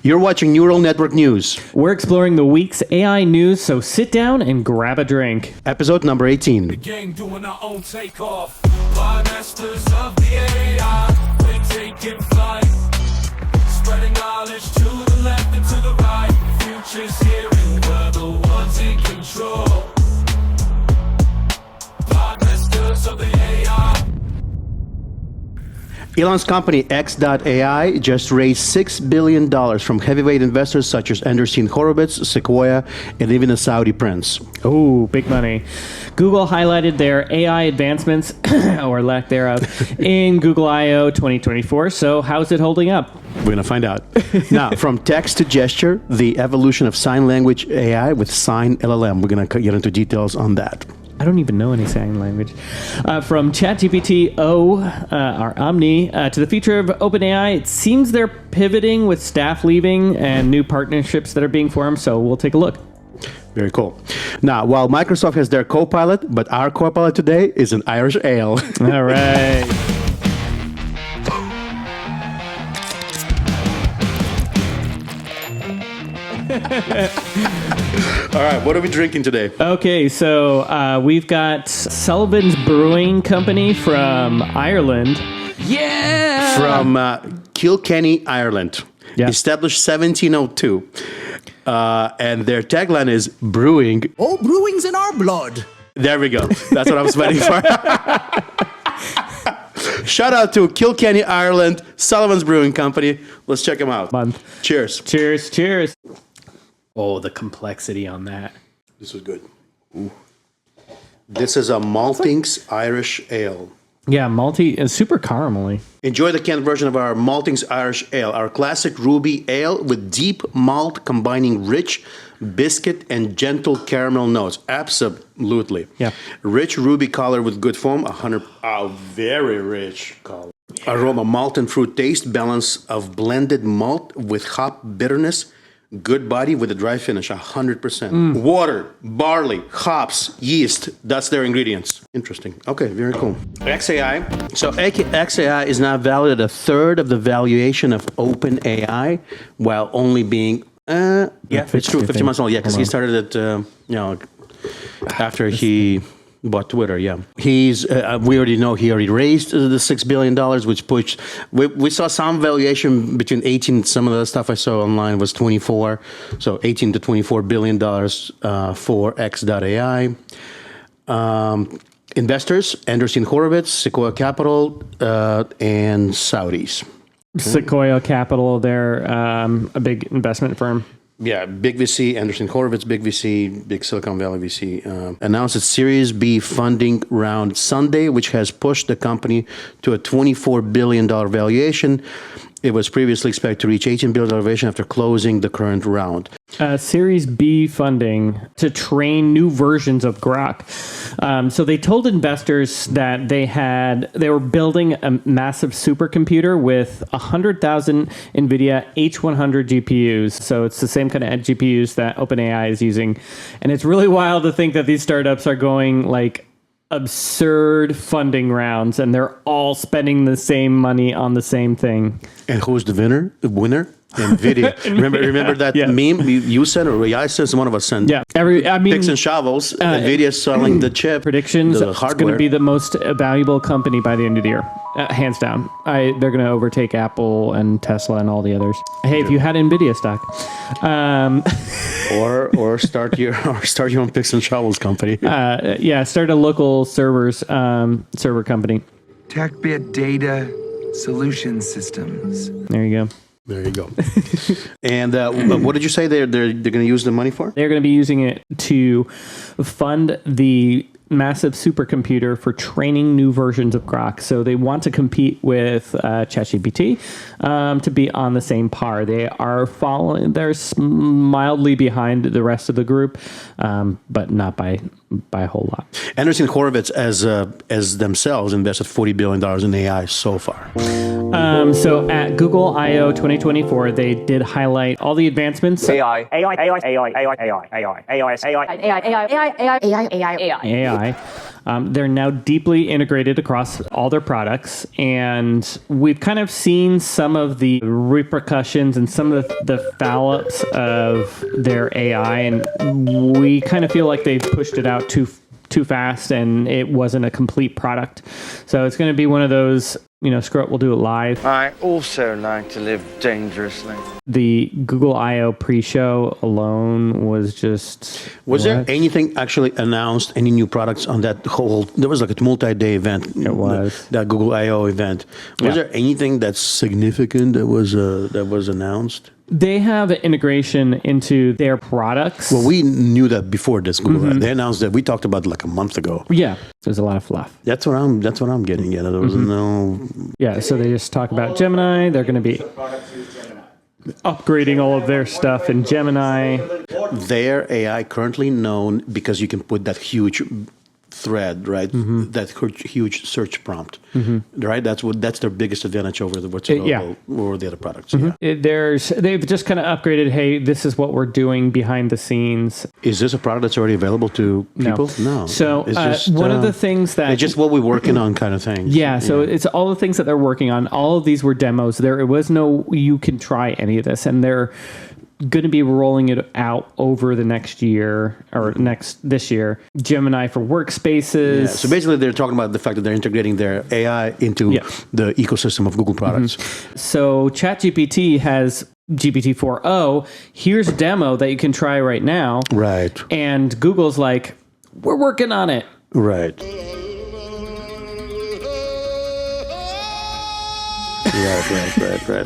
You're watching Neural Network News, We're exploring the week's AI news, so sit down and grab a drink. episode number 18. The gang doing our own takeoff. By masters of the AI, we're taking flight. Spreading knowledge to the left and to the right. Future's here and we're the ones in control. By masters of the AI. Elon's company X.AI just raised $6 billion from heavyweight investors such as Andreessen Horowitz, Sequoia, and even a Saudi prince. Oh, big money. Google highlighted their AI advancements, or lack thereof, in Google I.O. 2024. So how's it holding up? We're going to find out. Now, from text to gesture, the evolution of sign language AI with SignLLM. We're going to get into details on that. I don't even know any sign language. From ChatGPT O, our Omni, to the future of OpenAI, it seems they're pivoting with staff leaving and new partnerships that are being formed, so we'll take a look. Very cool. Now, while Microsoft has their co-pilot, but our co-pilot today is an Irish ale. All right. All right, what are we drinking today? Okay, so we've got Sullivan's Brewing Company from Ireland. Yeah! From Kilkenny, Ireland. Yeah. Established 1702. And their tagline is Brewing. Oh, brewing's in our blood. There we go. That's what I was waiting for. Shout out to Kilkenny, Ireland, Sullivan's Brewing Company. Let's check them out. Month. Cheers. Cheers, cheers. Oh, the complexity on that. This is good. Ooh. This is a Maltings Irish Ale. Yeah, malty is super caramely. Enjoy the canned version of our Maltings Irish Ale, our classic ruby ale with deep malt combining rich biscuit and gentle caramel notes. Absolutely. Yeah. Rich ruby color with good foam, very rich color. Yeah. Aroma, malt and fruit taste, balance of blended malt with hop bitterness. Good body with a dry finish, 100%. Water, barley, hops, yeast. That's their ingredients. Interesting. Okay, very cool. XAI. So XAI is now valued at a third of the valuation of OpenAI, while only being, yeah, it's true, 50 months old. Yeah, because he started it, after he bought Twitter, yeah. He's, we already know he already raised the $6 billion, which pushed, we saw some valuation between 18, some of the stuff I saw online was 24, so 18 to $24 billion for X.AI. Investors, Andreessen Horowitz, Sequoia Capital, and Saudis. Sequoia Capital, they're a big investment firm. Yeah, big VC, Andreessen Horowitz, big VC, big Silicon Valley VC, announced its Series B funding round Sunday, which has pushed the company to a $24 billion valuation. It was previously expected to reach $18 billion valuation after closing the current round. Series B funding to train new versions of Grok. So they told investors that they were building a massive supercomputer with 100,000 NVIDIA H100 GPUs. So it's the same kind of GPUs that OpenAI is using. And it's really wild to think that these startups are going like absurd funding rounds and they're all spending the same money on the same thing. And who's the winner? NVIDIA. remember that meme you sent or I sent? One of us sent. Yeah, picks and shovels. NVIDIA selling the chip. Predictions. The It's hardware. going to be the most valuable company by the end of the year, hands down. They're going to overtake Apple and Tesla and all the others. Hey, if you had NVIDIA stock, or start your own picks and shovels company. start a local server company. TechBit Data Solution Systems. There you go. There you go. And what did you say they're going to use the money for? They're going to be using it to fund the massive supercomputer for training new versions of Grok. So they want to compete with ChatGPT to be on the same par. They are following, they're mildly behind the rest of the group, but not by a whole lot. Andreessen Horowitz as themselves invested $40 billion in AI so far. So at Google I.O. 2024, they did highlight all the advancements. AI. AI. They're now deeply integrated across all their products, and we've kind of seen some of the repercussions and some of the foul-ups of their AI, and we kind of feel like they pushed it out too fast, and it wasn't a complete product. So it's going to be one of those, screw it, we'll do it live. I also like to live dangerously. The Google I/O pre-show alone was just... Was there anything actually announced, any new products on that whole... There was like a multi-day event. It was. That Google I/O event. Was there anything that's significant that was announced? They have integration into their products. Well, we knew that before this Google. They announced that. We talked about it like a month ago. Yeah, there's a lot of fluff. That's what I'm getting at. There was no... Yeah, so they just talk about Gemini. They're going to be upgrading all of their stuff in Gemini. Their AI currently known because you can put that huge thread, right? That huge search prompt, right? That's their biggest advantage over what's available over the other products. Yeah. They've just kind of upgraded. Hey, this is what we're doing behind the scenes. Is this a product that's already available to people? No. So It's just, one of the things that it's just what we're working on, kind of thing. Yeah. So it's all the things that they're working on. All of these were demos. There was no you can try any of this, and they're going to be rolling it out over the next year or this year. Gemini for workspaces. Yeah. So basically, they're talking about the fact that they're integrating their AI into the ecosystem of Google products. So ChatGPT has GPT-4o. Here's a demo that you can try right now. Right. And Google's like, we're working on it. Right.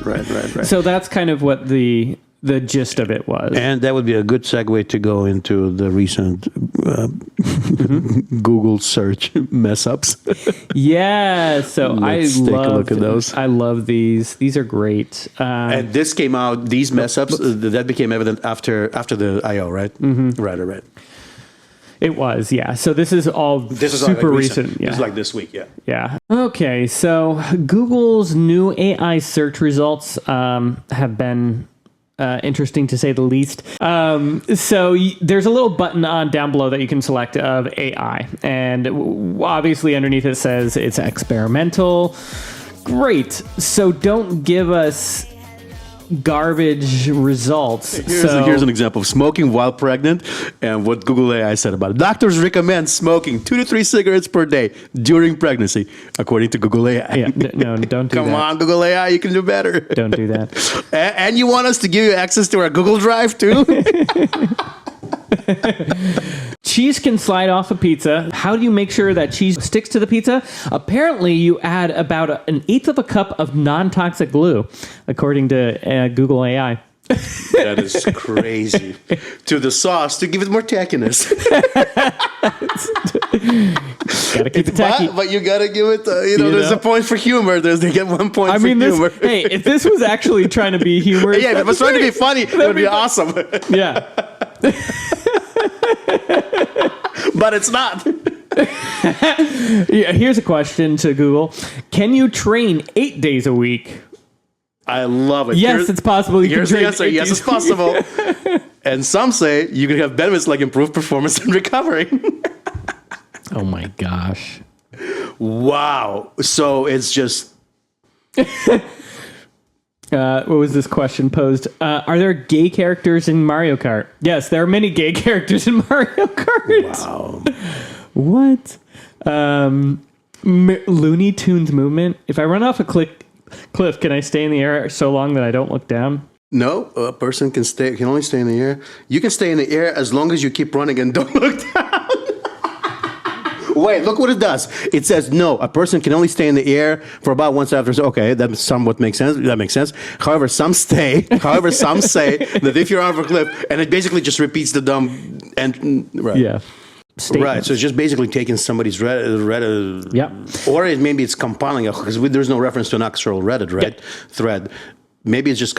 Right. So that's kind of what the gist of it was. And that would be a good segue to go into the recent Google search mess ups. Yeah, so Let's take a look at those. I love these. These are great. And this came out, these mess ups, that became evident after the I/O, right? Right. It was, yeah. So this is all super recent. Yeah. This is like this week, yeah. Yeah. Okay, so Google's new AI search results have been interesting to say the least. So there's a little button on down below that you can select of AI. And obviously underneath it says it's experimental. Great. So don't give us garbage results. Here's an example of smoking while pregnant and what Google AI said about it. Doctors recommend smoking 2 to 3 cigarettes per day during pregnancy, according to Google AI. Yeah, no, don't do that. Come on, Google AI, you can do better. Don't do that. And you want us to give you access to our Google Drive too? Cheese can slide off a pizza. How do you make sure that cheese sticks to the pizza? Apparently, you add about 1/8 of a cup of non-toxic glue, according to Google AI. That is crazy. To the sauce to give it more tackiness. Gotta keep it tacky. But you gotta give it, there's a point for humor. They get 1 point for humor. Hey, if this was actually trying to be humorous. Yeah, if it was trying to be funny, it would be awesome. Yeah. But it's not. Yeah, here's a question to Google. Can you train 8 days a week? I love it. Yes, it's possible. Here's the answer. Yes, it's possible. And some say you can have benefits like improved performance and recovery. Oh my gosh. Wow. So it's just... What was this question posed? Are there gay characters in Mario Kart? Yes, there are many gay characters in Mario Kart. Wow. What? Looney Tunes movement. If I run off a cliff, can I stay in the air so long that I don't look down? No, a person can only stay in the air. You can stay in the air as long as you keep running and don't look down. Wait, look what it does. It says, no, a person can only stay in the air for about once after. Okay, that somewhat makes sense. That makes sense. However, some say that if you're off a cliff, and it basically just repeats the dumb and right. Yeah. Statements. Right, so it's just basically taking somebody's Reddit, yeah, or maybe it's compiling it because there's no reference to an actual Reddit thread. Maybe it's just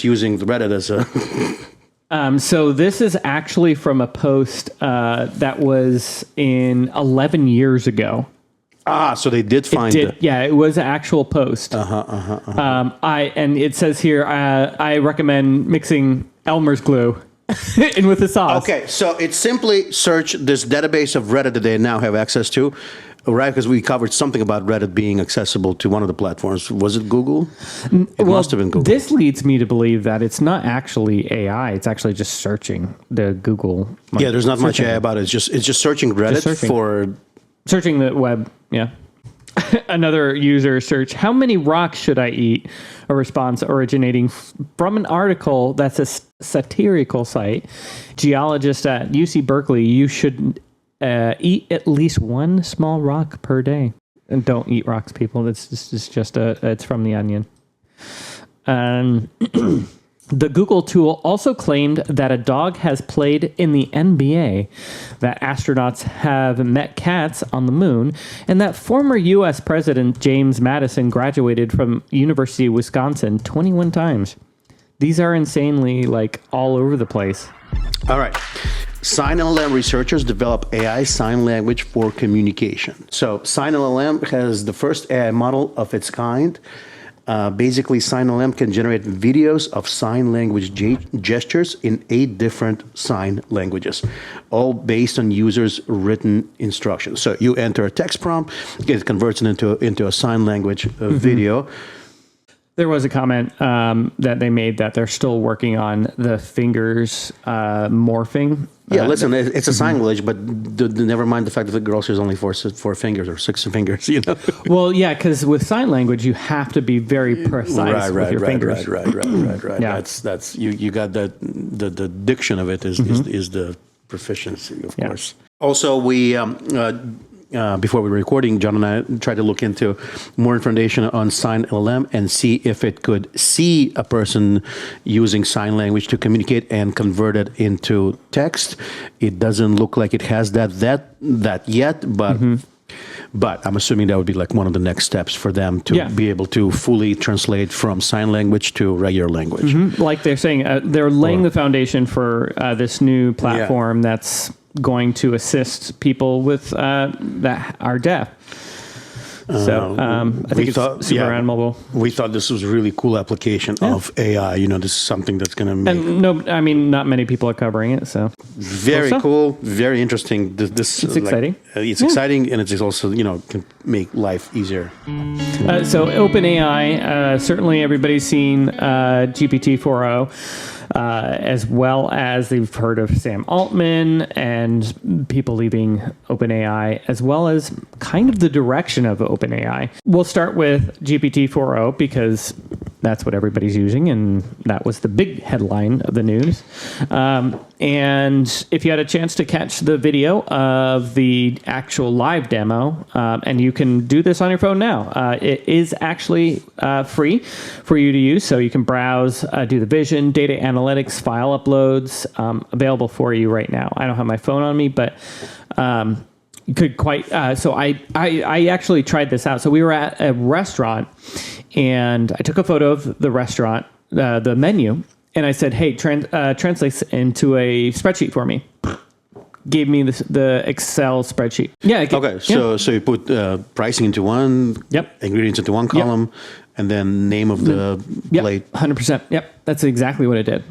using the Reddit as a. So this is actually from a post that was in 11 years ago. Ah, so they did find it. Yeah, it was an actual post. And it says here, I recommend mixing Elmer's glue and with the sauce. Okay, so it's simply search this database of Reddit that they now have access to, right? Because we covered something about Reddit being accessible to one of the platforms. Was it Google? It must have been Google. This leads me to believe that it's not actually AI. It's actually just searching the Google. Yeah, there's not much AI about it. It's just searching Reddit for... Searching the web, yeah. Another user search, how many rocks should I eat? A response originating from an article that's a satirical site. Geologist at UC Berkeley, you should eat at least one small rock per day. And don't eat rocks, people. It's from The Onion. The Google tool also claimed that a dog has played in the NBA, that astronauts have met cats on the moon, and that former U.S. President James Madison graduated from University of Wisconsin 21 times. These are insanely, all over the place. All right. SignLLM researchers develop AI sign language for communication. So SignLLM has the first AI model of its kind. Basically, SignLLM can generate videos of sign language gestures in 8 different sign languages, all based on users' written instructions. So you enter a text prompt, it converts it into a sign language video. There was a comment that they made that they're still working on the fingers morphing. Yeah, listen, it's a sign language, but never mind the fact that the girl has only four fingers or 6 fingers, Well, yeah, because with sign language, you have to be very precise with your fingers. Right. Yeah. That's you got that the diction of it is the proficiency, of course. Also, we before we were recording, John and I tried to look into more information on SignLLM and see if it could see a person using sign language to communicate and convert it into text. It doesn't look like it has that yet, but I'm assuming that would be one of the next steps for them to be able to fully translate from sign language to regular language. Like they're saying, they're laying the foundation for this new platform that's going to assist people with that are deaf. So I think it's super on mobile. We thought this was a really cool application of AI. This is something that's going to make... And not many people are covering it, so... Very cool, very interesting. It's exciting. It's exciting, and it's also, can make life easier. So OpenAI, certainly everybody's seen GPT-4o. As well as they've heard of Sam Altman and people leaving OpenAI, as well as kind of the direction of OpenAI. We'll start with GPT-4o because that's what everybody's using, and that was the big headline of the news. And if you had a chance to catch the video of the actual live demo, and you can do this on your phone now, it is actually free for you to use. So you can browse, do the vision, data analytics, file uploads, available for you right now. I don't have my phone on me, but you could so I actually tried this out. So we were at a restaurant, and I took a photo of the restaurant, the menu, and I said, hey, translate into a spreadsheet for me. Gave me the Excel spreadsheet. Yeah. Okay. So you put pricing into one, ingredients into one column, and then name of the plate. 100%. Yep. That's exactly what it did.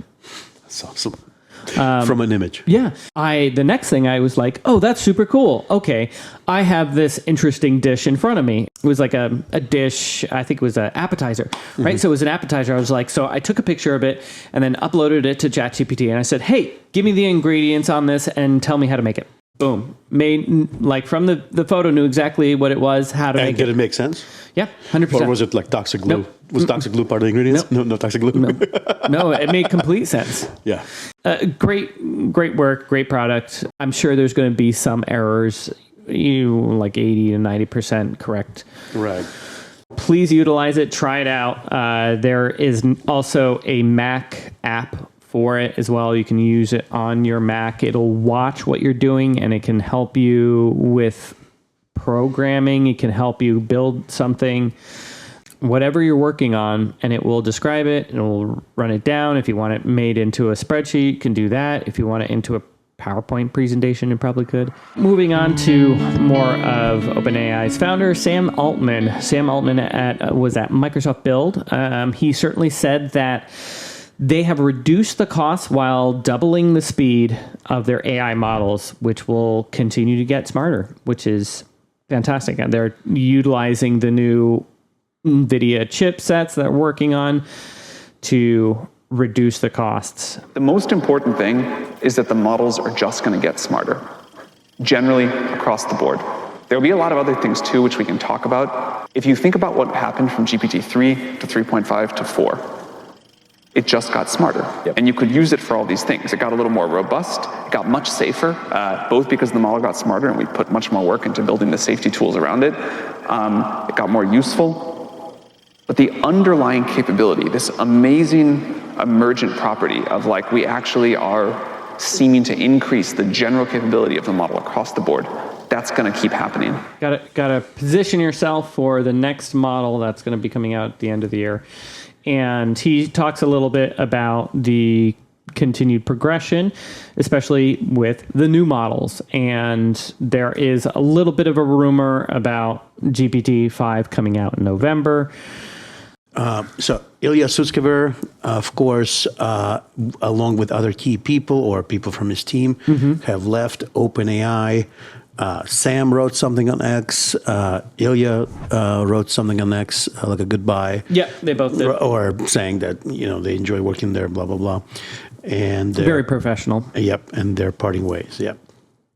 That's awesome. From an image. Yeah. The next thing I was like, oh, that's super cool. Okay. I have this interesting dish in front of me. It was like a dish, I think it was an appetizer, right? So it was an appetizer. I was like, so I took a picture of it and then uploaded it to ChatGPT, and I said, hey, give me the ingredients on this and tell me how to make it. Boom. Made, from the photo, knew exactly what it was, how to make it. Did it make sense? Yeah, 100%. Or was it like toxic glue? Nope. Was toxic glue part of the ingredients? Nope. No toxic glue? No, it made complete sense. Yeah. Great work, great product. I'm sure there's going to be some errors, 80 to 90% correct. Right. Please utilize it. Try it out. There is also a Mac app for it as well. You can use it on your Mac. It'll watch what you're doing, and it can help you with programming. It can help you build something, whatever you're working on, and it will describe it. It will run it down. If you want it made into a spreadsheet, you can do that. If you want it into a PowerPoint presentation, it probably could. Moving on to more of OpenAI's founder, Sam Altman. Sam Altman was at Microsoft Build. He certainly said that They have reduced the cost while doubling the speed of their AI models, which will continue to get smarter, which is fantastic. And they're utilizing the new NVIDIA chipsets that they're working on to reduce the costs. The most important thing is that the models are just going to get smarter, generally across the board. There'll be a lot of other things too, which we can talk about. If you think about what happened from GPT-3 to 3.5 to 4, it just got smarter. And you could use it for all these things. It got a little more robust, it got much safer, both because the model got smarter and we put much more work into building the safety tools around it. It got more useful. But the underlying capability, this amazing emergent property of like, we actually are seeming to increase the general capability of the model across the board, that's going to keep happening. Got to position yourself for the next model that's going to be coming out at the end of the year. And he talks a little bit about the continued progression, especially with the new models. And there is a little bit of a rumor about GPT-5 coming out in November. So Ilya Sutskever, of course, along with other key people or people from his team, have left OpenAI. Sam wrote something on X. Ilya wrote something on X, like a goodbye. Yeah, they both did. Or saying that, they enjoy working there, blah, blah, blah. And very professional. Yep, and they're parting ways, yep.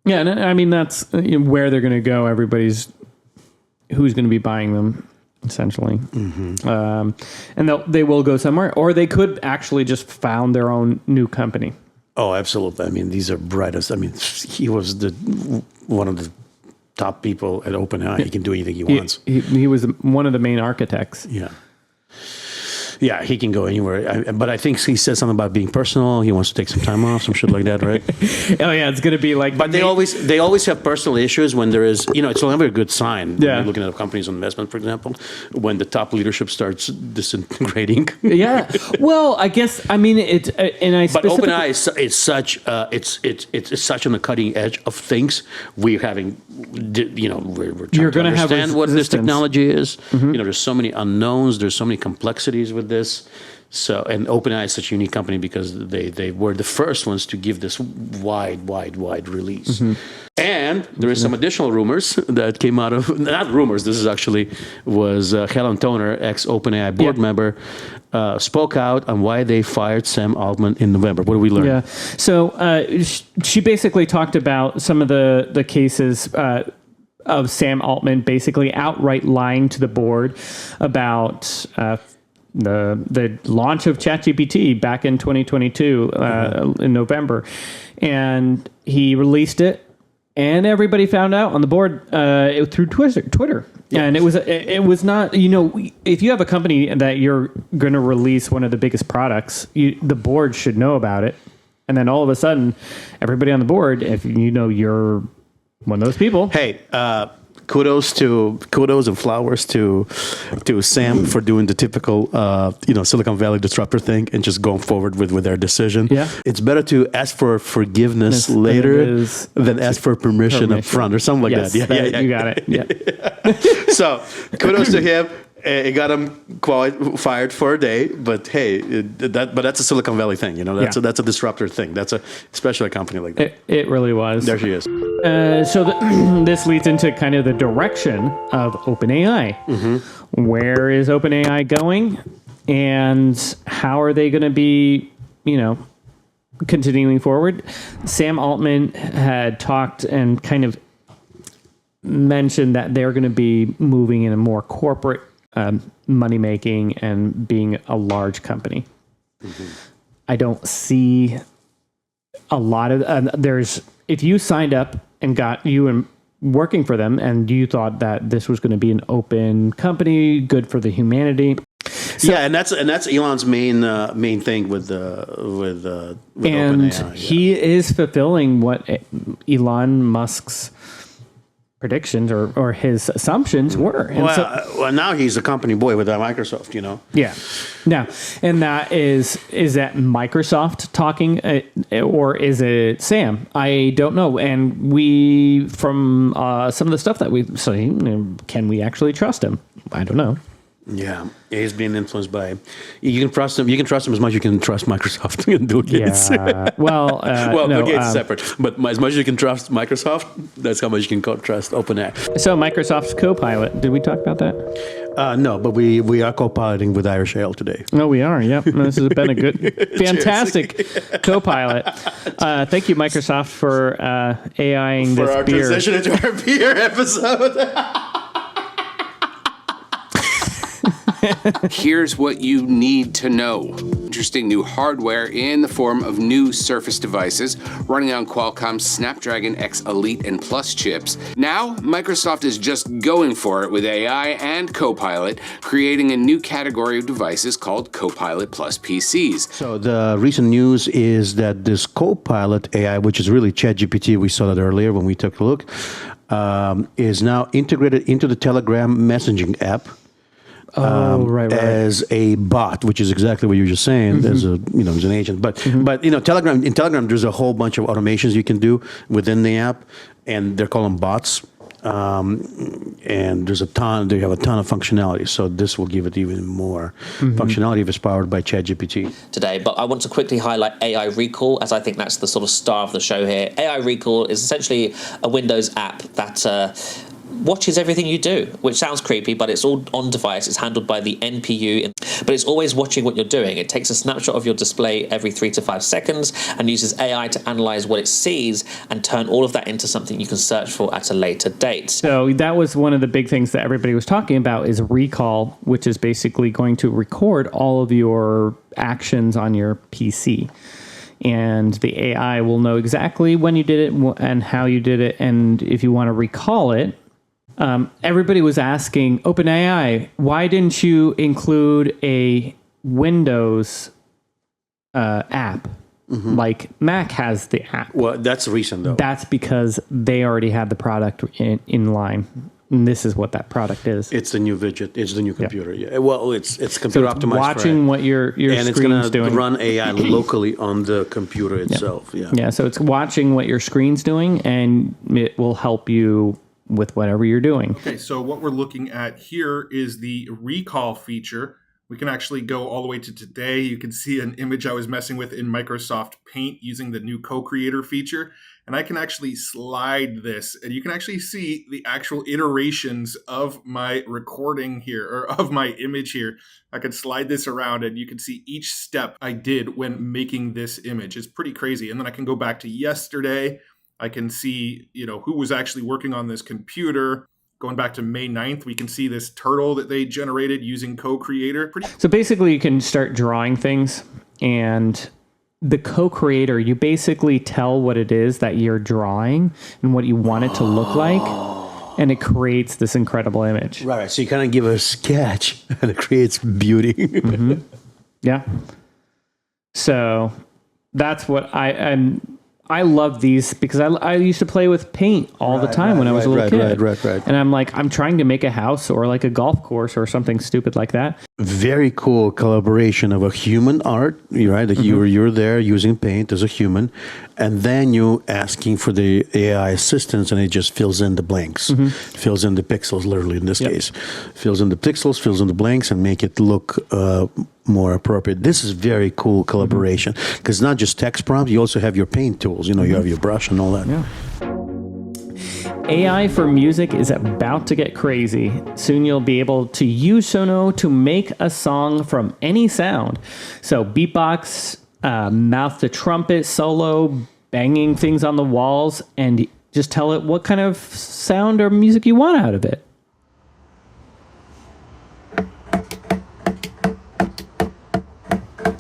Yeah, and I mean, that's where they're going to go. Who's going to be buying them, essentially. And they will go somewhere, or they could actually just found their own new company. Oh, absolutely. I mean, these are brightest. I mean, he was one of the top people at OpenAI. He can do anything he wants. He was one of the main architects. Yeah. Yeah, he can go anywhere. But I think he said something about being personal. He wants to take some time off, some shit like that, right? Oh, yeah, it's going to be like... But they always have personal issues when there is... it's never a good sign. When Yeah. you're looking at companies on investment, for example, when the top leadership starts disintegrating. Yeah. Well, I guess, I mean, it's... and I But OpenAI is such... it's such on the cutting edge of things. We're having... we're trying to understand what this technology is. There's so many unknowns. There's so many complexities with this. So, and OpenAI is such a unique company because they were the first ones to give this wide release. And there is some additional rumors that came out of, not rumors, this is actually was Helen Toner, ex-OpenAI board member, spoke out on why they fired Sam Altman in November. What did we learn? Yeah. So she basically talked about some of the cases of Sam Altman basically outright lying to the board about the launch of ChatGPT back in 2022 in November, and he released it, and everybody found out on the board through Twitter. Yeah. And it was not, if you have a company that you're going to release one of the biggest products, the board should know about it, and then all of a sudden, everybody on the board, if you're one of those people, hey. Kudos and flowers to Sam for doing the typical Silicon Valley disruptor thing and just going forward with their decision. Yeah. It's better to ask for forgiveness later than ask for permission up front or something like that. Yeah, you got it. Yeah. So kudos to him. It got him fired for a day, but hey, that's a Silicon Valley thing, That's a disruptor thing. That's especially a company like that. It really was. There she is. So this leads into kind of the direction of OpenAI. Where is OpenAI going, and how are they going to be, continuing forward? Sam Altman had talked and kind of mentioned that they're going to be moving in a more corporate money making and being a large company. I don't see a lot of if you signed up and got you and working for them and you thought that this was going to be an open company, good for the humanity. So, and that's Elon's main thing with OpenAI. He is fulfilling what Elon Musk's predictions or his assumptions were. And well, now he's a company boy with Microsoft, Yeah. Now, and that is that Microsoft talking or is it Sam? I don't know. And from some of the stuff that we've seen, can we actually trust him? I don't know. Yeah, he's being influenced by. You can trust him. You can trust him as much as you can trust Microsoft and Bill Gates. Yeah. Well, Well, no, Bill Gates is separate, but as much as you can trust Microsoft, that's how much you can trust OpenAI. so Microsoft's Copilot. Did we talk about that? No, but we are co-piloting with Irish Ale today. Oh, we are. Yep. This has been a good, fantastic Copilot. Thank you, Microsoft, for AIing For this our beer. transition into our beer episode. Here's what you need to know. Interesting new hardware in the form of new Surface devices running on Qualcomm's Snapdragon X Elite and Plus chips. Now, Microsoft is just going for it with AI and Copilot, creating a new category of devices called Copilot Plus PCs. So the recent news is that this Copilot AI, which is really ChatGPT, we saw that earlier when we took a look, is now integrated into the Telegram messaging app. Right. As a bot, which is exactly what you were just saying. As a as an agent, but Telegram, in Telegram there's a whole bunch of automations you can do within the app, and they're calling bots. And there's they have a ton of functionality. So this will give it even more functionality if it's powered by ChatGPT. Today, but I want to quickly highlight AI Recall, as I think that's the sort of star of the show here. AI Recall is essentially a Windows app that watches everything you do, which sounds creepy, but it's all on device. It's handled by the NPU, but it's always watching what you're doing. It takes a snapshot of your display every 3 to 5 seconds and uses AI to analyze what it sees and turn all of that into something you can search for at a later date. So that was one of the big things that everybody was talking about is Recall, which is basically going to record all of your actions on your PC. And the AI will know exactly when you did it and how you did it. And if you want to recall it, everybody was asking OpenAI, why didn't you include a Windows app like Mac has the app? Well, that's recent though. That's because they already had the product in line. And this is what that product is. It's the new widget. It's the new computer. Yeah. Well, it's computer So it's optimized. watching what your and it's screen's going to doing. run AI locally on the computer itself. Yeah. Yeah, so it's watching what your screen's doing, and it will help you with whatever you're doing. Okay, so what we're looking at here is the recall feature. We can actually go all the way to today. You can see an image I was messing with in Microsoft Paint using the new co-creator feature. And I can actually slide this, and you can actually see the actual iterations of my recording here, or of my image here. I could slide this around, and you can see each step I did when making this image. It's pretty crazy. And then I can go back to yesterday. I can see, who was actually working on this computer. Going back to May 9th, we can see this turtle that they generated using co-creator. So basically you can start drawing things, and the co-creator, you basically tell what it is that you're drawing and what you want it to look like, and it creates this incredible image. Right. So you kind of give a sketch, and it creates beauty. Yeah. So that's what I love these because I used to play with paint all the time when I was a little kid. Right. And I'm trying to make a house or like a golf course or something stupid like that. Very cool collaboration of a human art, right? That you're there using paint as a human, and then you asking for the AI assistance, and it just fills in the blanks, fills in the pixels, literally in this case, fills in the pixels, fills in the blanks, and make it look more appropriate. This is very cool collaboration because it's not just text prompts. You also have your paint tools. You have your brush and all that. Yeah. AI for music is about to get crazy. Soon you'll be able to use Suno to make a song from any sound. So beatbox, mouth to trumpet, solo, banging things on the walls, and just tell it what kind of sound or music you want out of it.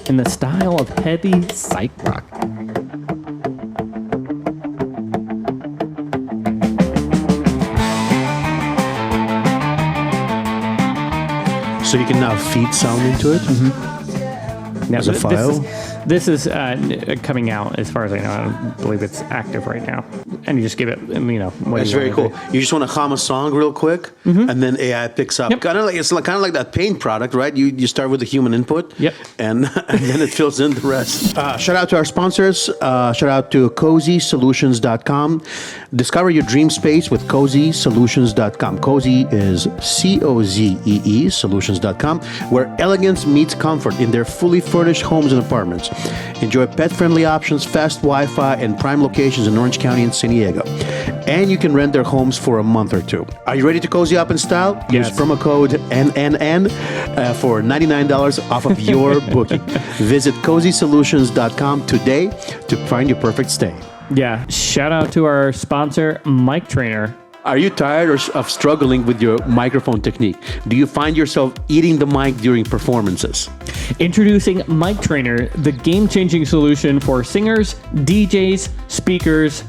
In the style of heavy psych rock. So you can now feed sound into it Now, as a file. This is coming out, as far as I know. I don't believe it's active right now. And you just give it, what That's do you very want cool. to do? You just want to hum a song real quick, and then AI picks up. Yep. Kind of like that paint product, right? You start with the human input, Yep. and then it fills in the rest. Shout out to our sponsors. Shout out to CozySolutions.com. Discover your dream space with CozySolutions.com. Cozy is COZEE Solutions.com, where elegance meets comfort in their fully furnished homes and apartments. Enjoy pet-friendly options, fast Wi-Fi, and prime locations in Orange County and San Diego. And you can rent their homes for a month or two. Are you ready to cozy up in style? Yes. Use promo code NNN for $99 off of your booking. Visit CozySolutions.com today to find your perfect stay. Yeah. Shout out to our sponsor, Mic Trainer. Are you tired of struggling with your microphone technique? Do you find yourself eating the mic during performances? Introducing Mic Trainer, the game-changing solution for singers, DJs, speakers,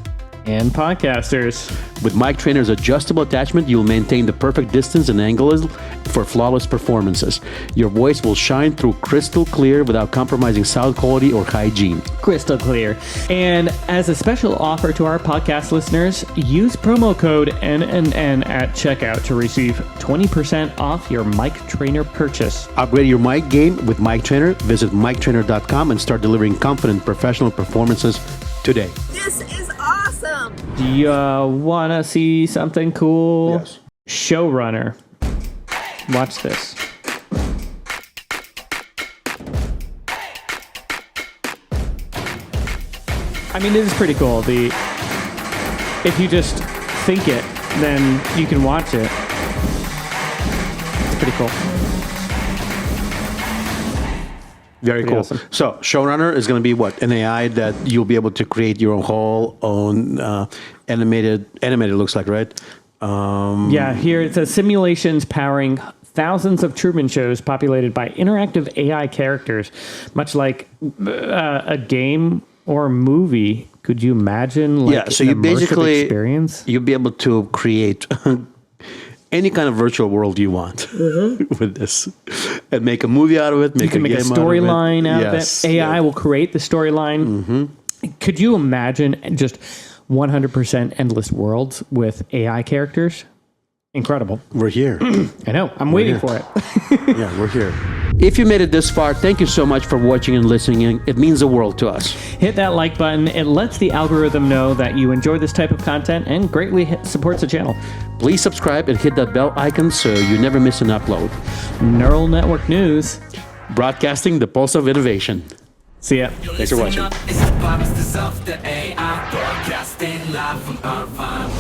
and podcasters. With Mic Trainer's adjustable attachment, you'll maintain the perfect distance and angle for flawless performances. Your voice will shine through crystal clear without compromising sound quality or hygiene. Crystal clear. And as a special offer to our podcast listeners, use promo code NNN at checkout to receive 20% off your Mic Trainer purchase. Upgrade your mic game with Mic Trainer. Visit MicTrainer.com and start delivering confident professional performances today. This is awesome. Do you want to see something cool? Yes. Showrunner. Watch this. I mean, this is pretty cool. If you just think it, then you can watch it. It's pretty cool. Very cool. awesome. So, Showrunner is going to be what? An AI that you'll be able to create your whole own animated looks like, right? Yeah, here it says simulations powering thousands of Truman shows populated by interactive AI characters, much like a game or a movie. Could you imagine So an you immersive basically experience? you'll be able to create any kind of virtual world you want with this, and make a movie out of it. You can make a storyline out of it. AI will create the storyline. Could you imagine just 100% endless worlds with AI characters? Incredible. We're here. I know. I'm waiting for it. Yeah, we're here. If you made it this far, thank you so much for watching and listening. It means the world to us. Hit that like button. It lets the algorithm know that you enjoy this type of content and greatly supports the channel. Please subscribe and hit that bell icon so you never miss an upload. Neural Network News. Broadcasting the pulse of innovation. See ya. Thanks for watching. It's the Bombsters of the AI broadcasting live from our farm.